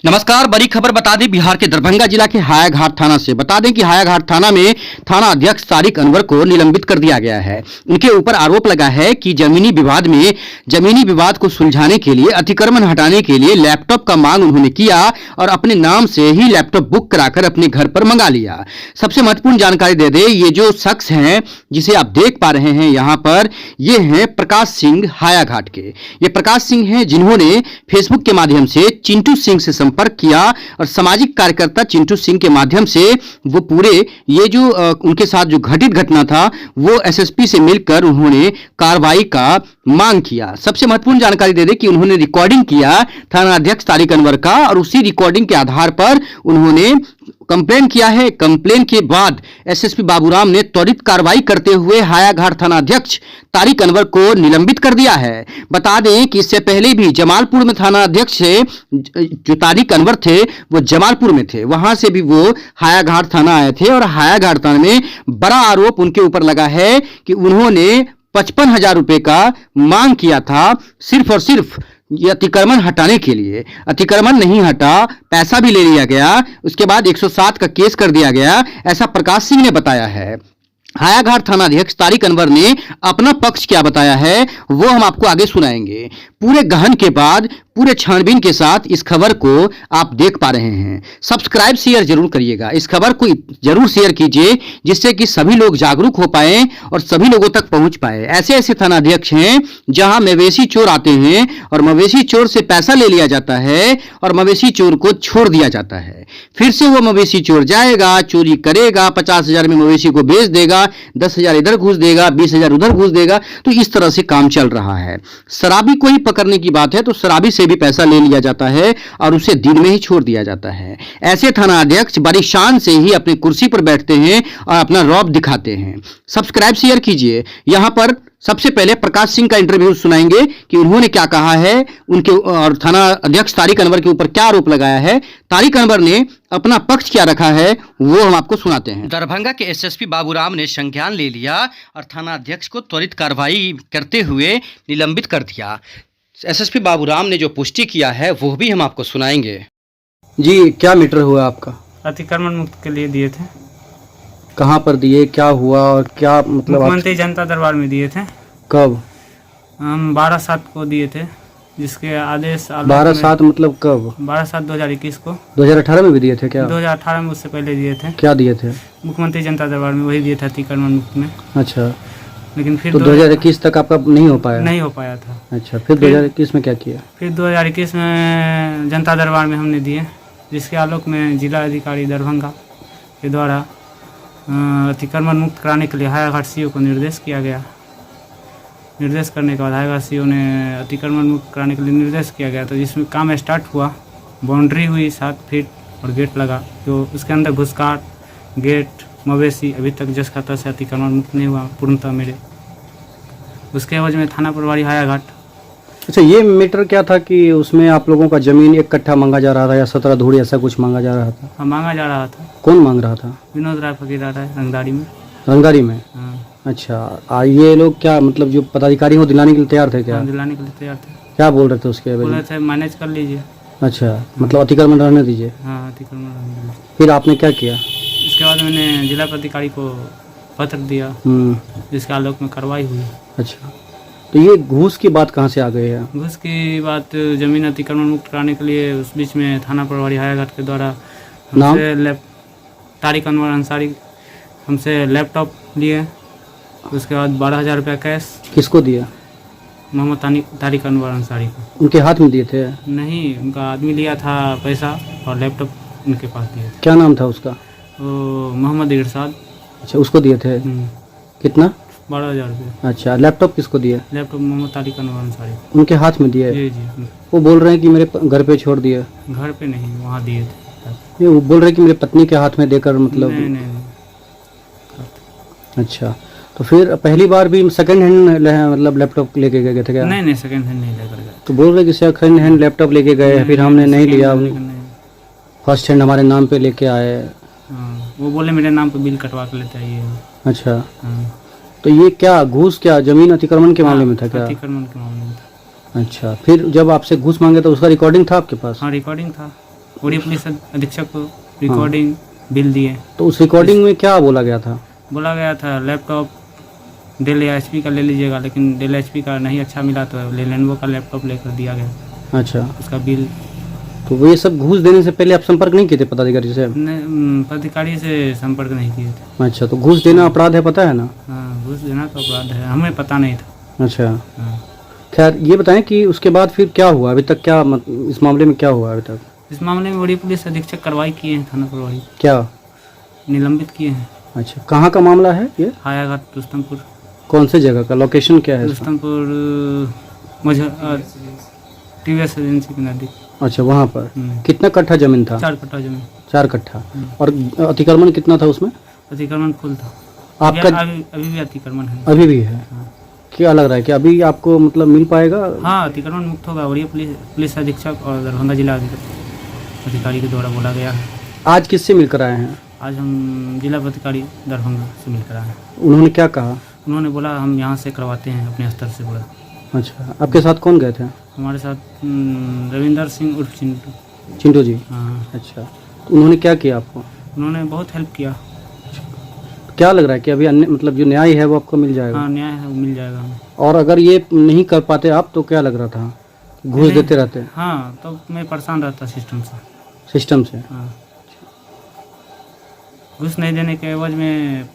नमस्कार, बड़ी खबर बता दें बिहार के दरभंगा जिला के हायाघाट थाना से। बता दें कि हायाघाट थाना में थाना अध्यक्ष तारिक अनवर को निलंबित कर दिया गया है। उनके ऊपर आरोप लगा है कि जमीनी विवाद को सुलझाने के लिए अतिक्रमण हटाने के लिए लैपटॉप का मांग उन्होंने किया और अपने नाम से ही लैपटॉप बुक कराकर अपने घर पर मंगा लिया। सबसे महत्वपूर्ण जानकारी दे दें, ये जो शख्स हैं जिसे आप देख पा रहे हैं यहाँ पर, ये हैं प्रकाश सिंह हायाघाट के। ये प्रकाश सिंह हैं जिन्होंने फेसबुक के माध्यम से चिंटू सिंह से संपर्क किया और सामाजिक कार्यकर्ता चिंटू सिंह के माध्यम से वो पूरे ये जो उनके साथ जो घटित घटना था वो एसएसपी से मिलकर उन्होंने कार्रवाई का मांग किया। सबसे महत्वपूर्ण जानकारी दे दें कि उन्होंने रिकॉर्डिंग किया थाना अध्यक्ष तारिक अनवर का और उसी रिकॉर्डिंग के आधार पर उन्होंने कंप्लेन किया है। कंप्लेन के बाद एसएसपी बाबूराम ने त्वरित कार्रवाई करते हुए हायाघाट थाना अध्यक्ष तारिक अनवर को निलंबित कर दिया है। बता दें कि इससे पहले भी जमालपुर में थाना अध्यक्ष से जो तारिक अनवर थे वो जमालपुर में थे, वहां से भी वो हायाघाट थाना आए थे और हायाघाट थाना में बड़ा आरोप उनके ऊपर लगा है कि उन्होंने 55,000 रुपए का मांग किया था सिर्फ और सिर्फ ये अतिक्रमण हटाने के लिए। अतिक्रमण नहीं हटा, पैसा भी ले लिया गया, उसके बाद 107 का केस कर दिया गया, ऐसा प्रकाश सिंह ने बताया है। हायाघाट थाना अध्यक्ष तारिक अनवर ने अपना पक्ष क्या बताया है वो हम आपको आगे सुनाएंगे। पूरे गहन के बाद पूरे छानबीन के साथ इस खबर को आप देख पा रहे हैं। सब्सक्राइब शेयर जरूर करिएगा, इस खबर को जरूर शेयर कीजिए जिससे कि सभी लोग जागरूक हो पाए और सभी लोगों तक पहुंच पाए। ऐसे ऐसे थाना अध्यक्ष हैं जहां मवेशी चोर आते हैं और मवेशी चोर से पैसा ले लिया जाता है और मवेशी चोर को छोड़ दिया जाता है। फिर से वो मवेशी चोर जाएगा, चोरी करेगा, 50,000 में मवेशी को बेच देगा, 10,000 इधर घुस देगा, 20,000 उधर घुस देगा। तो इस तरह से काम चल रहा है। शराबी को ही पकड़ने की बात है तो शराबी से भी पैसा ले लिया जाता है और उसे दिन में ही छोड़ दिया जाता है। ऐसे थाना अध्यक्ष बड़ी शान से ही अपनी कुर्सी पर बैठते हैं और अपना रौब दिखाते हैं। सब्सक्राइब शेयर कीजिए। यहां पर सबसे पहले प्रकाश सिंह का इंटरव्यू सुनाएंगे कि उन्होंने क्या कहा है उनके और थाना अध्यक्ष तारिक अनवर के ऊपर क्या आरोप लगाया है, तारिक अनवर ने अपना पक्ष क्या रखा है वो हम आपको सुनाते हैं। दरभंगा के एसएसपी बाबूराम ने संज्ञान ले लिया और थाना अध्यक्ष को त्वरित कार्रवाई करते हुए निलंबित कर दिया। एसएसपी बाबूराम ने जो पुष्टि किया है वो भी हम आपको सुनाएंगे। जी, क्या मैटर हुआ आपका? अतिक्रमण मुक्त के लिए दिए थे। कहाँ पर दिए, क्या हुआ और क्या मतलब? मुख्यमंत्री जनता दरबार में दिए थे। कब? हम 12/7 को दिए थे, जिसके आदेश 12/7 मतलब कब? 12/7/2021 को। 2018 में भी दिए थे क्या? 2018 में उससे पहले दिए थे। क्या दिए थे? मुख्यमंत्री जनता दरबार में वही दिए थे अतिक्रमण मुक्त में। अच्छा, लेकिन फिर तो 2021 तक आपका नहीं हो पाया? नहीं हो पाया था। अच्छा, फिर 2021 में क्या किया? फिर 2021 में जनता दरबार में हमने दिए, जिसके आलोक में जिला अधिकारी दरभंगा के द्वारा अतिक्रमण मुक्त कराने के लिए हायाघाट सीओ को निर्देश किया गया। निर्देश करने के बाद हायाघाट सीओ ने अतिक्रमण मुक्त कराने के लिए निर्देश किया गया, तो जिसमें काम स्टार्ट हुआ। बाउंड्री हुई 7 फीट और गेट लगा, जो उसके अंदर घुसकाट, गेट, मवेशी अभी तक जिस खाता से अतिक्रमण मुक्त नहीं हुआ पूर्णतः मेरे। उसके एवज में थाना प्रभारी हायाघाट। अच्छा, ये मैटर क्या था कि उसमें आप लोगों का जमीन 1 कट्ठा मांगा जा रहा था या 17 धूड़ी ऐसा कुछ मांगा जा रहा था? हाँ, मांगा जा रहा था। कौन मांग रहा था? विनोद राय फकीर रहा है रंगदारी में। रंगदारी में? हाँ। अच्छा, ये लोग क्या मतलब जो पदाधिकारी हो दिलाने के लिए तैयार थे क्या? हाँ, दिलाने के लिए तैयार थे। क्या बोल रहे थे उसके? बोल रहे थे मैनेज कर लीजिए। अच्छा, मतलब अतिक्रमण रहने दीजिए। हाँ, अतिक्रमण रहने दीजिए। फिर आपने क्या किया? इसके बाद मैंने जिला अधिकारी को पत्र दिया, जिसके आलोक में कार्रवाई हुई। अच्छा, तो ये घूस की बात कहाँ से आ गई है? घूस की बात जमीन अतिक्रमण मुक्त कराने के लिए उस बीच में थाना प्रभारी हायाघाट के द्वारा हमसे तारिक अनवर अंसारी हमसे लैपटॉप लिए। उसके बाद 12,000 रुपया कैश। किसको दिया? मोहम्मद तारिक अनवर अंसारी को। उनके हाथ में दिए थे? नहीं, उनका आदमी लिया था पैसा और लैपटॉप उनके पास दिया। क्या नाम था उसका? वो मोहम्मद इरशाद। अच्छा, उसको दिए थे? कितना? 12,000 रुपये। अच्छा, लैपटॉप किसको दिया? लैपटॉप मोहम्मद तारिक अनवर अंसारी। उनके हाथ में दिए? जी जी। वो बोल रहे हैं कि मेरे घर पे छोड़ दिए। घर पे नहीं, वहाँ दिए थे। वो बोल रहे हैं कि मेरे पत्नी के हाथ में देकर मतलब? नहीं। अच्छा, तो फिर पहली बार भी सेकंड हैंड मतलब लैपटॉप लेके गए थे क्या? नहीं, सेकंड हैंड नहीं लेकर गए। तो बोल रहे कि सेकंड हैंड लैपटॉप लेके गए, फिर हमने नहीं लिया, फर्स्ट हैंड हमारे नाम पे लेके आए। वो बोले मेरे नाम पे बिल कटवा के लेते आइए। अच्छा, तो ये क्या घूस, क्या जमीन अतिक्रमण के मामले में था क्या? अतिक्रमण के मामले में था। अच्छा, फिर जब आपसे घूस मांगे तो उसका रिकॉर्डिंग था आपके पास? हाँ, रिकॉर्डिंग था। उड़ी पुलिस अधीक्षक को रिकॉर्डिंग बिल दिए। तो उस रिकॉर्डिंग में क्या बोला गया था? बोला गया था लैपटॉप डेल एचपी का ले लीजिएगा, लेकिन डेल एचपी का नहीं अच्छा मिला तो लेनोवो का लैपटॉप लेकर दिया गया। अच्छा, उसका बिल। तो वो ये सब घूस देने से पहले आप संपर्क नहीं किए थे पदाधिकारी से? पदाधिकारी से संपर्क नहीं किए थे। अच्छा, तो घूस देना अपराध है, पता है ना? हाँ, घूस देना तो अपराध है, हमें पता नहीं था। अच्छा, हाँ। खैर ये बताएं कि उसके बाद फिर क्या हुआ अभी तक, क्या इस मामले में क्या हुआ अभी तक? इस मामले में उड़ी पुलिस अधीक्षक कार्रवाई किए हैं, थाना प्रभारी क्या निलंबित किए हैं। अच्छा, कहाँ का मामला है ये? हायाघाट रुस्तमपुर। कौन से जगह का, लोकेशन क्या है इसका? रुस्तमपुर मुझे टीवीएस एजेंसी के नजदीक। अच्छा, वहाँ पर कितना कट्ठा जमीन था? 4 कट्ठा जमीन। 4 कट्ठा। और अतिक्रमण कितना था उसमें? अतिक्रमण फुल था। आपका अभी भी अतिक्रमण है। अभी भी है? हाँ। क्या लग रहा है कि अभी आपको मतलब मिल पाएगा? हाँ, अतिक्रमण मुक्त होगा। और ये पुलिस अधीक्षक और दरभंगा जिला अधिकारी के द्वारा बोला गया है। आज किससे मिलकर आए हैं? आज हम जिला अधिकारी दरभंगा से मिलकर आए हैं। उन्होंने क्या कहा? उन्होंने बोला हम यहाँ से करवाते हैं अपने स्तर से बोला। अच्छा, आपके साथ कौन गए थे? हमारे साथ रविंदर सिंह उर्फ चिंटू। चिंटू जी? हाँ। अच्छा, तो उन्होंने क्या किया आपको? उन्होंने बहुत हेल्प किया। क्या लग रहा है कि अभी अन्य मतलब जो न्याय है वो आपको मिल जाएगा? हाँ, न्याय है, वो मिल जाएगा हमें। और अगर ये नहीं कर पाते आप तो क्या लग रहा था? घूस देते रहते? हाँ, तो मैं परेशान रहता सिस्टम से। हाँ, घूस नहीं देने के एवज में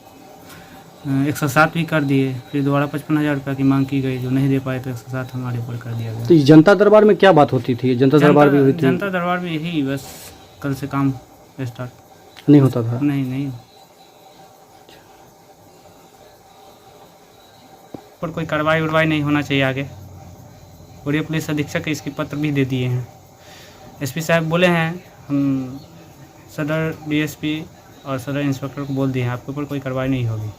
107 भी कर दिए। फिर दोबारा 55,000 रुपये की मांग की गई, जो नहीं दे पाए तो 107 हमारे ऊपर कर दिया गया। तो इस जनता दरबार में क्या बात होती थी? जनता दरबार भी हुई थी? जनता दरबार में यही बस कल से काम स्टार्ट नहीं होता था? नहीं पर कोई कार्रवाई उर्वाई नहीं होना चाहिए आगे। और ये पुलिस अधीक्षक इसकी पत्र भी दे दिए हैं। एसपी साहब बोले हैं, हम सदर डीएसपी और सदर इंस्पेक्टर को बोल दिए हैं, आपके ऊपर कोई कार्रवाई नहीं होगी।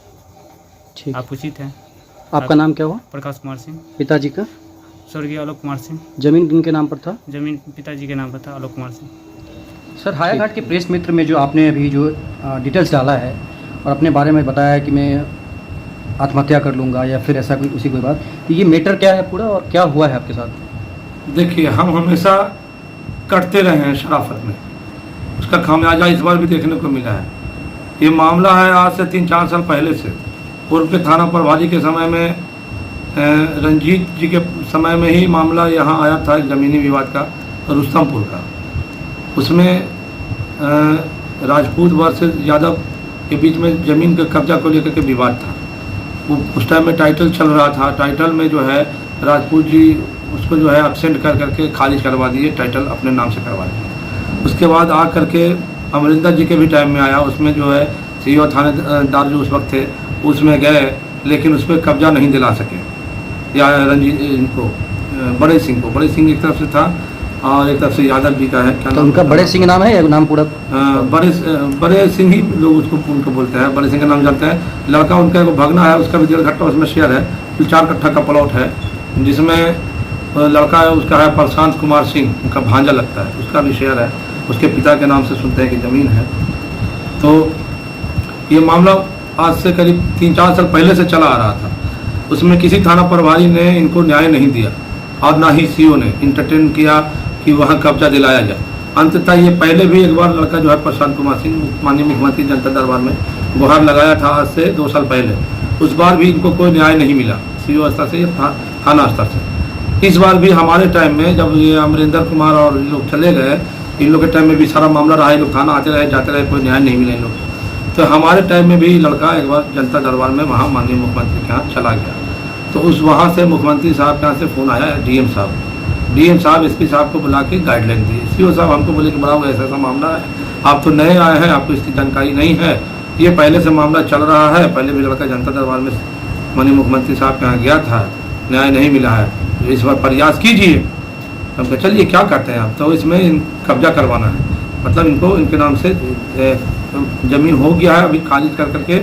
ठीक, आप उचित हैं। आपका नाम क्या हुआ? प्रकाश कुमार सिंह। पिताजी का? स्वर्गीय आलोक कुमार सिंह। जमीन किनके नाम पर था? जमीन पिताजी के नाम पर था, आलोक कुमार सिंह। सर, हायाघाट के प्रेस मित्र में जो आपने अभी जो डिटेल्स डाला है और अपने बारे में बताया कि मैं आत्महत्या कर लूँगा या फिर ऐसा कोई बात, तो ये मैटर क्या है पूरा और क्या हुआ है आपके साथ? देखिए, हम हमेशा कटते रहे हैं शराफत में, उसका खामियाजा इस बार भी देखने को मिला है। ये मामला है आज से 3-4 साल पहले से। पूर्व के थाना प्रभारी के समय में रंजीत जी के समय में ही मामला यहाँ आया था, ज़मीनी विवाद का, रुस्तमपुर का। उसमें राजपूत वर्सेस यादव के बीच में ज़मीन के कब्जा को लेकर के विवाद था। वो उस टाइम में टाइटल चल रहा था। टाइटल में जो है राजपूत जी उसको जो है एब्सेंट कर करके खारिज करवा दिए, टाइटल अपने नाम से करवा दिए। उसके बाद आ करके अमरिंदर जी के भी टाइम में आया, उसमें जो है सीओ थानेदार जो उस वक्त थे उसमें गए, लेकिन उस पर कब्जा नहीं दिला सके। या रंजीत इनको बड़े सिंह एक तरफ से था और एक तरफ से यादव जी का है। क्या तो उनका बड़े सिंह नाम है या नाम पूरा? बड़े सिंह ही लोग उनको बोलते हैं, बड़े सिंह का नाम जानते हैं। लड़का उनका एक भगना है, उसका भी 1.5 कट्ठा उसमें शेयर है। 4 कट्ठा का प्लॉट है, जिसमें लड़का है उसका है प्रशांत कुमार सिंह, उनका भांजा लगता है, उसका भी शेयर है। उसके पिता के नाम से सुनते हैं कि ज़मीन है। तो ये मामला आज से करीब 3-4 साल पहले से चला आ रहा था। उसमें किसी थाना प्रभारी ने इनको न्याय नहीं दिया और ना ही सीओ ने इंटरटेन किया कि वहाँ कब्जा दिलाया जाए। अंततः ये पहले भी एक बार लड़का जो है प्रशांत कुमार सिंह माननीय मुख्यमंत्री जनता दरबार में गुहार लगाया था आज से 2 साल पहले। उस बार भी इनको कोई न्याय नहीं मिला सीओ स्तर से या थाना स्तर से। इस बार भी हमारे टाइम में जब ये अमरिंदर कुमार और लोग चले गए, इन लोग के टाइम में भी सारा मामला रहा, लोग थाना आते रहे जाते रहे, कोई न्याय नहीं मिला इन लोग। तो हमारे टाइम में भी लड़का एक बार जनता दरबार में वहाँ माननीय मुख्यमंत्री के यहाँ चला गया। तो उस वहाँ से मुख्यमंत्री साहब के यहाँ से फ़ोन आया, डीएम साहब एसपी साहब को बुला के गाइडलाइन दी। सीओ साहब हमको बोले कि बड़ा ऐसा ऐसा मामला है, आप तो नए आए हैं, आपको इसकी जानकारी नहीं है, ये पहले से मामला चल रहा है, पहले भी लड़का जनता दरबार में माननीय मुख्यमंत्री साहब के यहाँ गया था, न्याय नहीं मिला है, इस बार प्रयास कीजिए। हम कहा चलिए क्या करते हैं आप, तो इसमें कब्जा करवाना है, मतलब इनको इनके नाम से ज़मीन हो गया है, अभी खारिज कर करके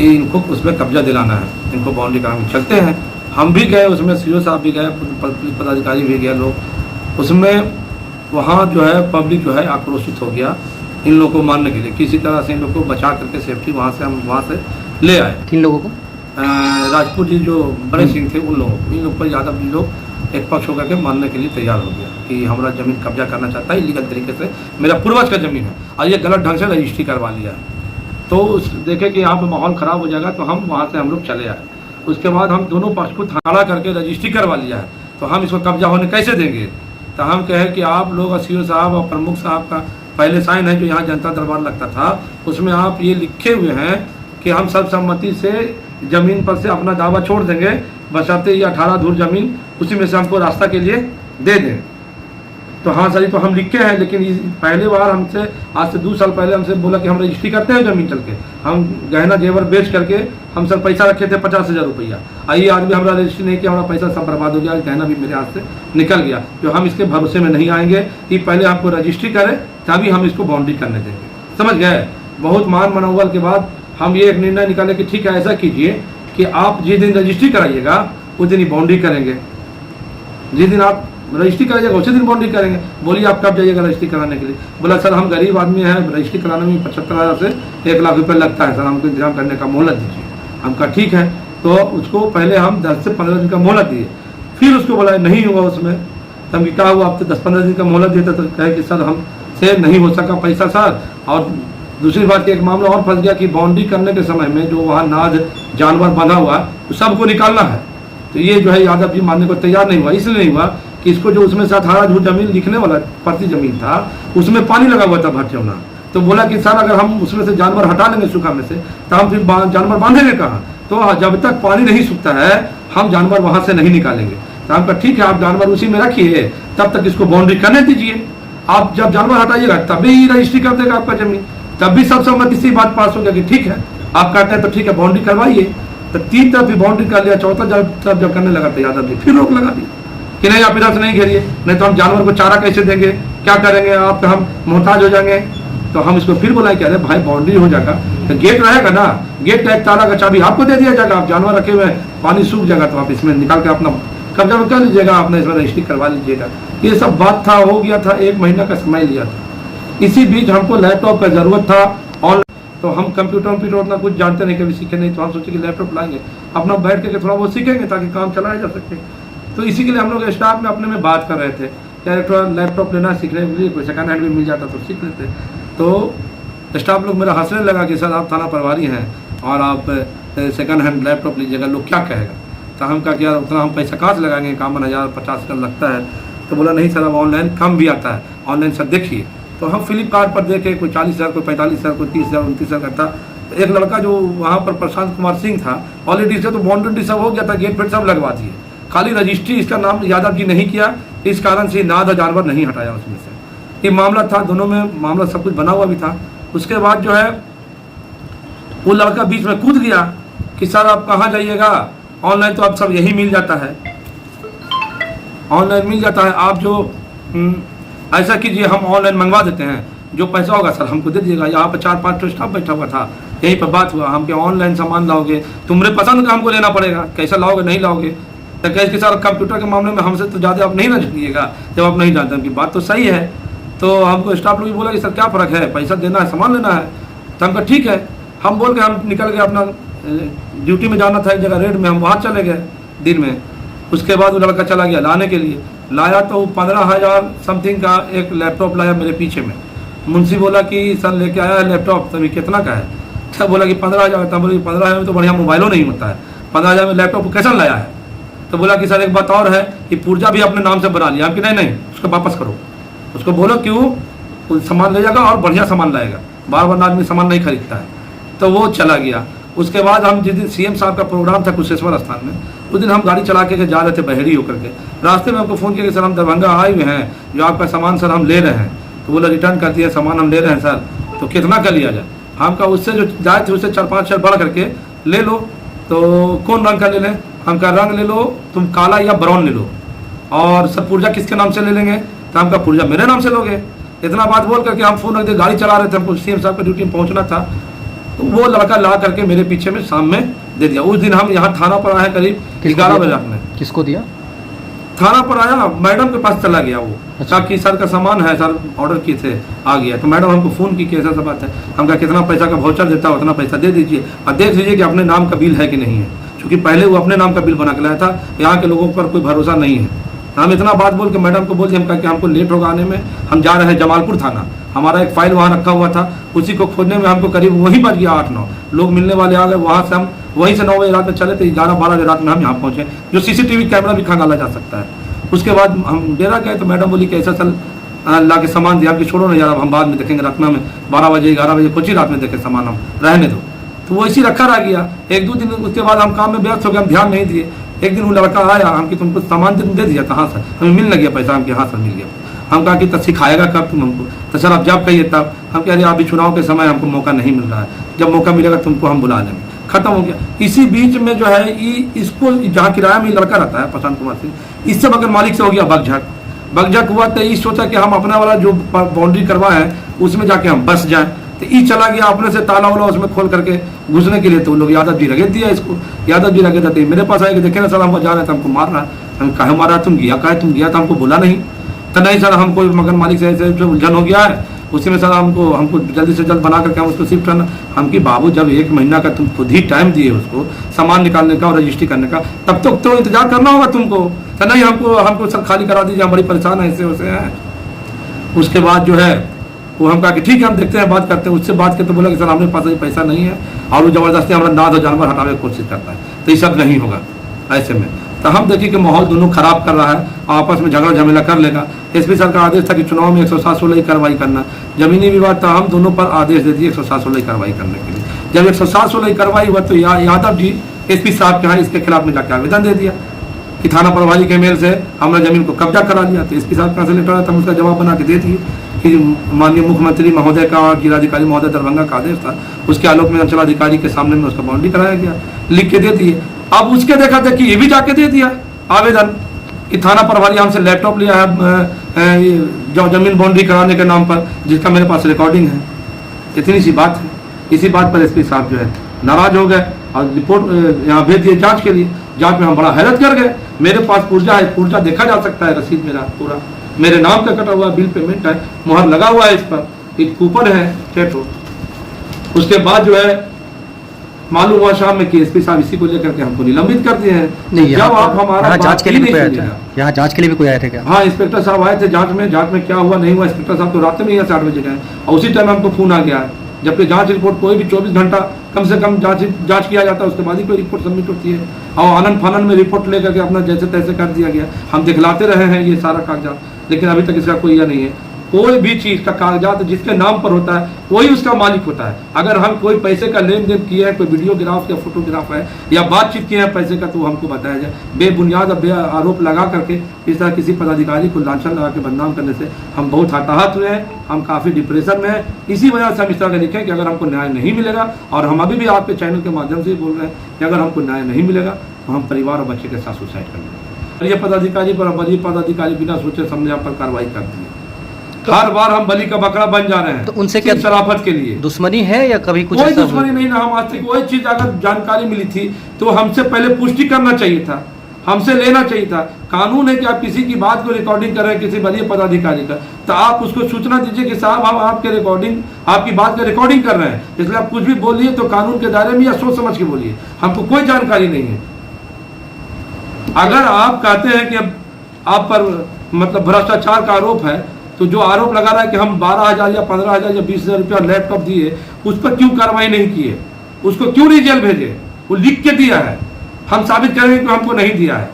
इनको उसमें कब्जा दिलाना है, इनको बाउंड्री कराने चलते हैं। हम भी गए उसमें, सीओ साहब भी गए, पुलिस पदाधिकारी भी गए लोग उसमें। वहाँ जो है पब्लिक जो है आक्रोशित हो गया इन लोगों को मारने के लिए। किसी तरह से इन लोगों को बचा करके सेफ्टी वहाँ से हम वहाँ से ले आए। किन लोगों को? राजपूत जी जो बड़े सिंह थे उन लोगों को, इन लोग पर यादव जी लोग एक पक्ष होकर के मानने के लिए तैयार हो गया कि हमारा ज़मीन कब्जा करना चाहता है इलीगल तरीके से, मेरा पूर्वज का ज़मीन है और ये गलत ढंग से रजिस्ट्री करवा लिया है। तो उस देखे कि यहाँ पे माहौल ख़राब हो जाएगा तो हम वहाँ से हम लोग चले आए। उसके बाद हम दोनों पक्ष को खड़ा करके रजिस्ट्री करवा लिया है, तो हम इसको कब्जा होने कैसे देंगे। तो हम कहे कि आप लोग सीओ साहब और प्रमुख साहब का पहले साइन है जो यहाँ जनता दरबार लगता था, उसमें आप ये लिखे हुए हैं कि हम सर्वसम्मति से ज़मीन पर से अपना दावा छोड़ देंगे, बशर्ते ये 18 धूर ज़मीन उसी में से हमको रास्ता के लिए दे दें। तो हाँ सर, तो हम लिखे हैं, लेकिन पहले बार हमसे आज से 2 साल पहले हमसे बोला कि हम रजिस्ट्री करते हैं ज़मीन चल के, हम गहना जेवर बेच करके हम सर पैसा रखे थे 50,000 रुपया। आइए आज भी हमारा रजिस्ट्री नहीं किया, हमारा पैसा सब बर्बाद हो गया, गहना भी मेरे हाथ से निकल गया। तो हम इसके भरोसे में नहीं आएंगे कि पहले आपको रजिस्ट्री करें तभी हम इसको बाउंड्री करने देंगे। समझ गए। बहुत मान मनोबल के बाद हम ये एक निर्णय निकाले कि ठीक है, ऐसा कीजिए कि आप जिस दिन रजिस्ट्री कराइएगा उस दिन ही बाउंड्री करेंगे, जिस दिन आप रजिस्ट्री कराइएगा उसी दिन बाउंड्री करेंगे। बोलिए आप कब जाइएगा रजिस्ट्री कराने के लिए। बोला सर हम गरीब आदमी हैं, रजिस्ट्री कराने में 75,000 से 1 लाख रुपये लगता है सर, हमको इंतजाम करने का मोहलत दीजिए। हम कहा ठीक है। तो उसको पहले हम 10 से 15 दिन का मोहलत दिए, फिर उसको बोला नहीं हुआ उसमें। तो हम क्या हुआ, आप तो 10-15 दिन का मोहलत देता तो कहे कि सर हमसे नहीं हो सका पैसा सर। और दूसरी बात एक मामला और फंस गया कि बाउंड्री करने के समय में जो वहाँ नाद जानवर बंधा हुआ तो सबको निकालना है। तो ये जो है यादव जी मानने को तैयार नहीं हुआ। इसलिए नहीं हुआ कि इसको जो उसमें से 18 धूर जमीन लिखने वाला प्रति जमीन था उसमें पानी लगा हुआ था भटचौना। तो बोला कि सर अगर हम उसमें से जानवर हटा लेंगे सूखा में से तो हम फिर जानवर बांधेंगे कहाँ। तो जब तक पानी नहीं सूखता है हम जानवर वहाँ से नहीं निकालेंगे। तो हम कहा ठीक है, आप जानवर उसी में रखिए, तब तक इसको बाउंड्री करने दीजिए। आप जब जानवर हटाइएगा तभी रजिस्ट्री कर देगा आपका जमीन। तब भी सब सहमति से बात पास हो गया कि ठीक है आप कहते हैं तो ठीक है बाउंड्री करवाइए। तो 3 तरफ भी बाउंड्री कर लिया, चौथा जब करने लगा तो यादव जी फिर रोक लगा दी कि नहीं आप इधर से नहीं घेरिए, नहीं तो हम जानवर को चारा कैसे देंगे, क्या करेंगे, आप हम मोहताज हो जाएंगे। तो हम इसको फिर बोला कि अरे भाई बाउंड्री हो जाएगा तो गेट रहेगा ना, गेट का एक ताला का चाबी आपको दे दिया जाएगा, आप जानवर रखे हुए पानी सूख जाएगा तो आप इसमें निकाल के अपना कब्जा कर लीजिएगा, आपने इसमें रजिस्ट्री करवा लीजिएगा। ये सब बात था, हो गया था, 1 महीना का समय लिया था। इसी बीच हमको लैपटॉप का ज़रूरत था ऑनलाइन। तो हम कंप्यूटर उतना कुछ जानते नहीं, कभी सीखे नहीं, तो हम सोचे कि लैपटॉप लाएंगे अपना बैठ के थोड़ा बहुत सीखेंगे ताकि काम चलाया जा सके। तो इसी के लिए हम लोग स्टाफ में अपने में बात कर रहे थे क्या थोड़ा लैपटॉप लेना सीखने के लिए, कोई सेकंड हैंड भी मिल जाता तो सीख लेते। तो स्टाफ लोग मेरा हंसने लगा कि सर आप थाना प्रभारी हैं और आप सेकंड हैंड लैपटॉप लीजिएगा, लोग क्या कहेगा। तो हम कहा कि यार उतना हम पैसा कहाँ से लगाएंगे, काम 1050 का लगता है। तो बोला नहीं सर अब ऑनलाइन कम भी आता है, ऑनलाइन सर देखिए। तो हम फ्लिपकार्ट पर देखे, कोई 40,000, कोई 45,000, कोई 30,000, 29,000 का था। तो एक लड़का जो वहाँ पर प्रशांत कुमार सिंह था, ऑलरेडी से तो बाउंड्री सब हो गया था, गेट वेट सब लगवा दिए, खाली रजिस्ट्री इसका नाम यादव जी नहीं किया, इस कारण से नाद और जानवर नहीं हटाया उसमें से। ये मामला था, दोनों में मामला सब कुछ बना हुआ भी था। उसके बाद जो है वो लड़का बीच में कूद गया कि सर आप कहाँ जाइएगा, ऑनलाइन तो अब सब यही मिल जाता है, ऑनलाइन मिल जाता है, आप जो ऐसा कीजिए हम ऑनलाइन मंगवा देते हैं, जो पैसा होगा सर हमको दे दीजिएगा। यहाँ पर 4-5 स्टाफ बैठा हुआ था, यहीं पर बात हुआ, हम क्या ऑनलाइन सामान लाओगे, तुम्हारे पसंद का हमको लेना पड़ेगा, कैसा लाओगे नहीं लाओगे। तो कहे कि सर कंप्यूटर के मामले में हमसे तो ज़्यादा आप नहीं ना जानिएगा जब आप नहीं जानते। उनकी बात तो सही है। तो हमको स्टाफ लोग भी बोला कि सर क्या फ़र्क है, पैसा देना है सामान लेना है। तो हम कहा ठीक है, हम बोल के हम निकल गए, अपना ड्यूटी में जाना था एक जगह रेड में, हम वहाँ चले गए दिन में। उसके बाद वो लड़का चला गया लाने के लिए, लाया तो वो 15,000 समथिंग का एक लैपटॉप लाया मेरे पीछे में। मुंशी बोला कि सर लेके आया है लैपटॉप, तभी कितना का है। सब बोला कि 15,000। तब बोले 15,000 में तो बढ़िया मोबाइलों नहीं होता है, 15,000 में लैपटॉप कैसा लाया है। तो बोला कि सर एक बात और है कि पुर्जा भी अपने नाम से बना लिया। हम कि नहीं उसको वापस करो, उसको बोलो क्यों सामान ले जाएगा और बढ़िया सामान लाएगा, बार बार आदमी सामान नहीं खरीदता है। तो वो चला गया। उसके बाद हम जिस दिन सीएम साहब का प्रोग्राम था कुशेश्वर स्थान में, उस दिन हम गाड़ी चला के जा रहे थे बहेड़ी होकर के, रास्ते में हमको फ़ोन किया कि सर हम दरभंगा आए हुए हैं, जो आपका सामान सर हम ले रहे हैं। तो बोला रिटर्न कर दिया, सामान हम ले रहे हैं सर, तो कितना का लिया जाए। हम कहा उससे जो जाए थे उससे 4-5 शेयर बढ़ करके ले लो। तो कौन रंग का ले लें, हम कहा रंग ले लो तुम, काला या ब्राउन ले लो। और सर पुर्जा किसके नाम से ले लेंगे, तो हम कहा पुर्जा मेरे नाम से लोगे। इतना बात बोल करके हम फ़ोन रख दिए, गाड़ी चला रहे थे, हमको सीएम साहब की ड्यूटी में पहुँचना था। तो वो लड़का ला करके मेरे पीछे में शाम में दे दिया। उस दिन हम यहाँ थाना पर आए करीब 11 बजे रात में। किसको दिया? थाना पर आया, मैडम के पास चला गया वो। अच्छा। कि सर का सामान है, सर ऑर्डर किए थे आ गया। तो मैडम हमको फ़ोन की कैसा सब बात है। हम कहा कितना पैसा का वाउचर देता है उतना पैसा दे दीजिए और देख लीजिए कि अपने नाम का बिल है कि नहीं है, क्योंकि पहले वो अपने नाम का बिल बना के लाया था। यहाँ के लोगों पर कोई भरोसा नहीं है, हम इतना बात बोल के मैडम को बोल दिया, हम कहा कि हमको लेट होगा आने में, हम जा रहे हैं जमालपुर थाना, हमारा एक फाइल वहाँ रखा हुआ था, उसी को खोजने में हमको करीब वहीं बज गया 8-9 लोग मिलने वाले आ गए। वहाँ से हम वहीं से 9 बजे रात में चले थे, 11-12 बजे रात में हम यहाँ पहुँचे, जो CCTV कैमरा भी खंगाला जा सकता है। उसके बाद हम डेरा गए तो मैडम बोली कि ऐसा चल ला के सामान दिया कि छोड़ो ना यार, हम बाद में देखेंगे, रखना में 12 बजे 11 बजे कुछ ही रात में देखे सामान, हम रहने दो। तो वो इसी रखा रह गया। 1-2 दिन उसके बाद हम काम में व्यस्त हो गए, हम ध्यान नहीं दिए। एक दिन वो लड़का आया, हम कि तुमको सामान दे दिया, कहाँ से हमें मिलने गया पैसा, हम यहाँ से मिल गया। हम कहा कि तब सिखाएगा कब तुम हमको, तो सर आप जब कहिए तब। हम कह रहे अभी चुनाव के समय हमको मौका नहीं मिल रहा है, जब मौका मिलेगा तुमको हम बुला लेंगे। खत्म हो गया। इसी बीच में जो है इसको जहाँ किराया में लड़का रहता है प्रशांत कुमार सिंह, इससे बगल मालिक से हो गया बगझक हुआ। तो ये सोचा कि हम अपना वाला जो बाउंड्री करवा है उसमें जाके हम बस जाएं। तो ये चला गया अपने से ताला वाला उसमें खोल करके घुसने के लिए। तो लोग यादव जी रगेत दिया इसको, यादव जी रगेत देते मेरे पास आए कि देखे ना सर हम जा रहे थे, हमको मार रहा है। हम कहे मारा, तुम गया कहे, तुम गया था हमको बोला नहीं। तो नहीं सर हमको मगन मालिक से ऐसे उलझन हो गया है, उसी में सर हमको जल्दी से जल्द बना करके हम उसको शिफ्ट करना। हम कि बाबू जब 1 महीना का तुम खुद ही टाइम दिए उसको सामान निकालने का और रजिस्ट्री करने का, तब तक तो इंतजार करना होगा तुमको। तो नहीं हमको सर खाली करा दीजिए, हम बड़ी परेशान है, ऐसे वैसे हैं। उसके बाद जो है वो हम कहा कि ठीक है हम देखते हैं, बात करते हैं। उससे बात करते बोला कि सर हमारे पास ये पैसा नहीं है, और वो ज़बरदस्ती हमारा नाद और जानवर हटाने की कोशिश करता है। तो ये सब नहीं होगा ऐसे में। तो हम देखिए कि माहौल दोनों खराब कर रहा है, आपस में झगड़ा झमेला कर लेगा। SP सर का आदेश था कि चुनाव में 107-16 की कार्रवाई करना, जमीनी विवाद था, हम दोनों पर आदेश दे दिए 107-16 की कार्रवाई करने के लिए। जब 107-16 की कार्रवाई हुआ तो यादव जी SP साहब के यहाँ इसके खिलाफ में जाकर आवेदन दे दिया कि थाना प्रभारी के मेल से हमने जमीन को कब्जा करा लिया। तो SP साहब का लेटर आया था, उसका जवाब बना के दे दिए कि माननीय मुख्यमंत्री महोदय का और जिलाधिकारी महोदय दरभंगा का आदेश था, उसके आलोक में अंचलाधिकारी के सामने में उसका बाउंड्री कराया गया, लिख के दे दिए। अब उसके देखा था कि ये भी जाके दे दिया आवेदन कि थाना प्रभारी हमसे लैपटॉप लिया है जो जमीन बाउंड्री कराने के नाम पर, जिसका मेरे पास रिकॉर्डिंग है। इतनी सी बात है। इसी बात पर SP साहब जो है नाराज हो गए और रिपोर्ट यहाँ भेज दिए जांच के लिए। जांच में हम बड़ा हैरत कर गए। मेरे पास पुर्जा है, पुर्जा देखा जा सकता है, रसीद मेरा पूरा मेरे नाम का कटा हुआ बिल पेमेंट है, मुहर लगा हुआ है, इस पर एक कूपन है टेटो। उसके बाद जो है मालूम हुआ शाम में कि SP साहब इसी को लेकर के हमको निलंबित कर दिए हैं। नहीं, जब आप हमारा जांच के लिए भी कोई आया था, यहाँ जांच के लिए भी कोई आया था क्या? हाँ, इंस्पेक्टर साहब आए थे जांच में क्या हुआ नहीं हुआ। इंस्पेक्टर साहब तो रात में यहाँ से 8 बजे गए और उसी टाइम हमको फोन आ गया, जबकि जांच रिपोर्ट कोई भी 24 घंटा कम से कम जांच किया जाता है, उसके बाद ही कोई रिपोर्ट सबमिट होती है। और आनंद फानन में रिपोर्ट लेकर के अपना जैसे तैसे कर दिया गया। हम दिखलाते रहे हैं ये सारा कागजात, लेकिन अभी तक इसका कोई यह नहीं है। कोई भी चीज का कागजात जिसके नाम पर होता है वही उसका मालिक होता है। अगर हम कोई पैसे का लेन देन किए हैं, कोई वीडियोग्राफ या फोटोग्राफ है या बातचीत किए हैं पैसे का, तो हमको बताया जाए। बेबुनियाद और बे आरोप लगा करके इस तरह किसी पदाधिकारी को लांछन लगा के बदनाम करने से हम बहुत हताहत हुए हैं। हम काफ़ी डिप्रेशन में हैं। इसी वजह से हम इस तरह के लिखें कि अगर हमको न्याय नहीं मिलेगा, और हम अभी भी आपके चैनल के माध्यम से ही बोल रहे हैं कि अगर हमको न्याय नहीं मिलेगा तो हम परिवार और बच्चे के साथ सुसाइड कर लेंगे। ये पदाधिकारी पर बड़ी पदाधिकारी बिना सोचे समझे पर कार्रवाई कर दी। हर बार हम बलि का बकरा बन जा रहे हैं। तो उनसे क्या शराफत के लिए दुश्मनी है या कभी कुछ? कोई दुश्मनी नहीं ना। हम आज तक वही चीज अगर जानकारी मिली थी तो हमसे पहले पुष्टि करना चाहिए था, हमसे लेना चाहिए था। कानून है कि आप किसी की बात को रिकॉर्डिंग कर रहे हैं, किसी बड़े पदाधिकारी का, तो आप उसको सूचना दीजिए कि साहब हम आपकी बात का रिकॉर्डिंग कर रहे हैं, इसलिए आप कुछ भी बोलिए तो कानून के दायरे में या सोच समझ के बोलिए। हमको कोई जानकारी नहीं है। अगर आप कहते हैं कि आप पर मतलब भ्रष्टाचार का आरोप है, तो जो आरोप लगा रहा है कि हम 12,000 या 15,000 या 20,000 रुपया लैपटॉप दिए, उस पर क्यों कार्रवाई नहीं किए? उसको क्यों नहीं जेल भेजे? वो लिख के दिया है, हम साबित करेंगे कि हमको नहीं दिया है।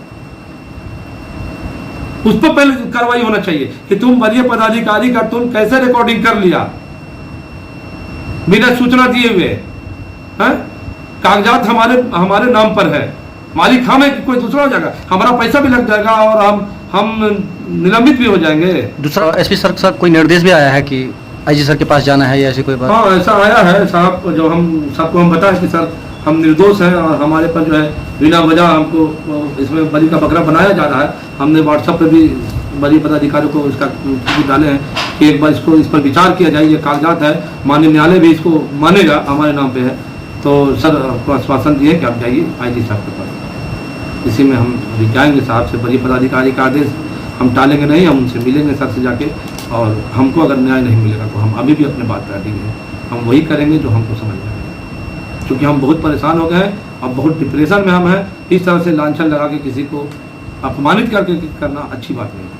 उस पर पहले कार्रवाई होना चाहिए कि तुम वरीय पदाधिकारी का तुम कैसे रिकॉर्डिंग कर लिया बिना सूचना दिए हुए। कागजात हमारे नाम पर है, मालिक हम है कि कोई दूसरा हो जाएगा, हमारा पैसा भी लग जाएगा और हम निलंबित भी हो जाएंगे। दूसरा SP सर का कोई निर्देश भी आया है कि IG सर के पास जाना है या ऐसी कोई बात? हाँ, ऐसा आया है साहब। जो हम सबको हम बताएं कि सर हम निर्दोष हैं और हमारे पर जो है बिना वजह हमको इसमें बलि का बकरा बनाया जा रहा है। हमने WhatsApp पे भी बड़ी पदाधिकारियों को इसका डाले हैं कि एक बार इस पर विचार किया जाए। ये कागजात है, माननीय न्यायालय भी इसको मानेगा, हमारे नाम पे है। तो सर आपको आश्वासन दिए कि आप जाइए IG साहब के पास। इसी में हम अभी जाएंगे साहब से, बड़ी पदाधिकारी का आदेश हम टालेंगे नहीं, हम उनसे मिलेंगे सर से जाके। और हमको अगर न्याय नहीं मिलेगा तो हम अभी भी अपने बात पर अड़ेंगे, हम वही करेंगे जो हमको समझ में आएगा। क्योंकि हम बहुत परेशान हो गए हैं और बहुत डिप्रेशन में हम हैं। इस तरह से लांछन लगा के किसी को अपमानित करके करना अच्छी बात नहीं है।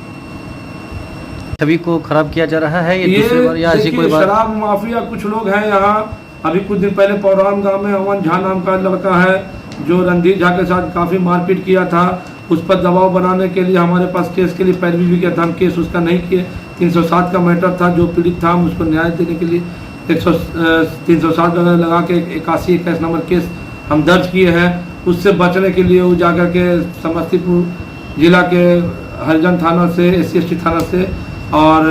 छवि को खराब किया जा रहा है ये दूसरी बार या ऐसी देखिए, कोई बात? शराब माफिया कुछ लोग हैं यहाँ। अभी कुछ दिन पहले पौरान गांव में अमन झा नाम का लड़का है जो रणधीर झा के साथ काफ़ी मारपीट किया था। उस पर दबाव बनाने के लिए हमारे पास केस के लिए पैरवी भी किया था। हम केस उसका नहीं किए। 307 का मैटर था, जो पीड़ित था हम उसको न्याय देने के लिए 307 लगा के 81 नंबर केस हम दर्ज किए हैं। उससे बचने के लिए वो जाकर के समस्तीपुर जिला के हरिजन थाना से, SC/ST थाना से और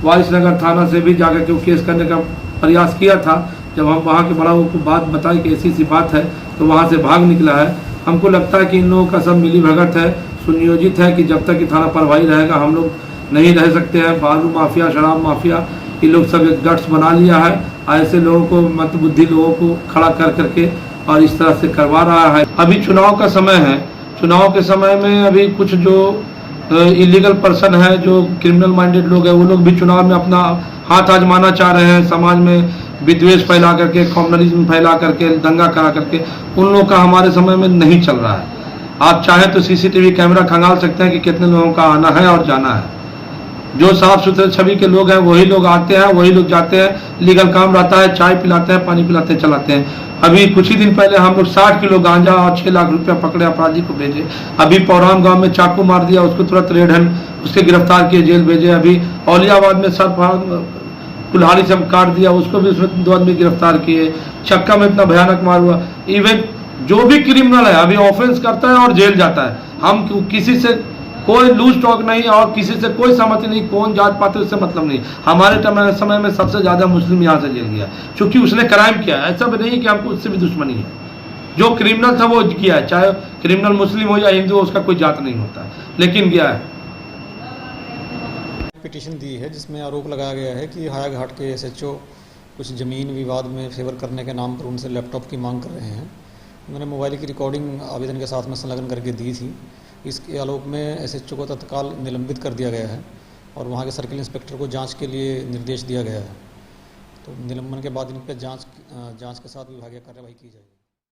वारिसनगर थाना से भी जाकर के वो केस करने का प्रयास किया था। जब हम वहाँ के बड़ाओं को बात बताई कि ऐसी सी बात है तो वहाँ से भाग निकला है। हमको लगता है कि इन लोगों का सब मिली भगत है, सुनियोजित है कि जब तक कि थाना प्रभारी रहेगा हम लोग नहीं रह सकते हैं। बालू माफिया, शराब माफिया, ये लोग सब एक गट्स बना लिया है। ऐसे लोगों को मंदबुद्धि लोगों को खड़ा कर करके और इस तरह से करवा रहा है। अभी चुनाव का समय है। चुनाव के समय में अभी कुछ जो इलीगल पर्सन है, जो क्रिमिनल माइंडेड लोग हैं, वो लोग भी चुनाव में अपना हाथ आजमाना चाह रहे हैं। समाज में विद्वेष फैला करके, कॉम्युनलिज्म फैला करके, दंगा करा करके। उन लोगों का हमारे समय में नहीं चल रहा है। आप चाहें तो CCTV कैमरा खंगाल सकते हैं कि कितने लोगों का आना है और जाना है। जो साफ सुथरे छवि के लोग हैं वही लोग आते हैं, वही लोग जाते हैं। लीगल काम रहता है, चाय पिलाते हैं, पानी पिलाते हैं, चलाते हैं। अभी कुछ ही दिन पहले हम लोग 60 किलो गांजा और 6 लाख रुपया पकड़े, अपराधी को भेजे। अभी पौरान गांव में चाकू मार दिया, उसको तुरंत रेड हैंड उसके गिरफ्तार किए, जेल भेजे। अभी औलियाबाद में सर कुल्हाड़ी से काट दिया, उसको भी उसमें 2 आदमी गिरफ्तार किए। चक्का में इतना भयानक मार हुआ। इवन जो भी क्रिमिनल है अभी ऑफेंस करता है और जेल जाता है। हम किसी से कोई लूज टॉक नहीं और किसी से कोई सहमति नहीं, कौन जात पाते उससे मतलब नहीं। हमारे समय में सबसे ज़्यादा मुस्लिम यहाँ से जेल गया क्योंकि उसने क्राइम किया। ऐसा भी नहीं कि हमको उससे भी दुश्मनी है। जो क्रिमिनल था वो किया है, चाहे क्रिमिनल मुस्लिम हो या हिंदू हो, उसका कोई जात नहीं होता है, लेकिन गया है। पिटीशन दी है जिसमें आरोप लगाया गया है कि हायाघाट के SHO कुछ ज़मीन विवाद में फेवर करने के नाम पर उनसे लैपटॉप की मांग कर रहे हैं। उन्होंने मोबाइल की रिकॉर्डिंग आवेदन के साथ में संलग्न करके दी थी। इसके आलोक में SHO को तत्काल निलंबित कर दिया गया है और वहाँ के सर्किल इंस्पेक्टर को जांच के लिए निर्देश दिया गया है। तो निलंबन के बाद इन पर जांच के साथ विभागीय कार्रवाई की जाएगी।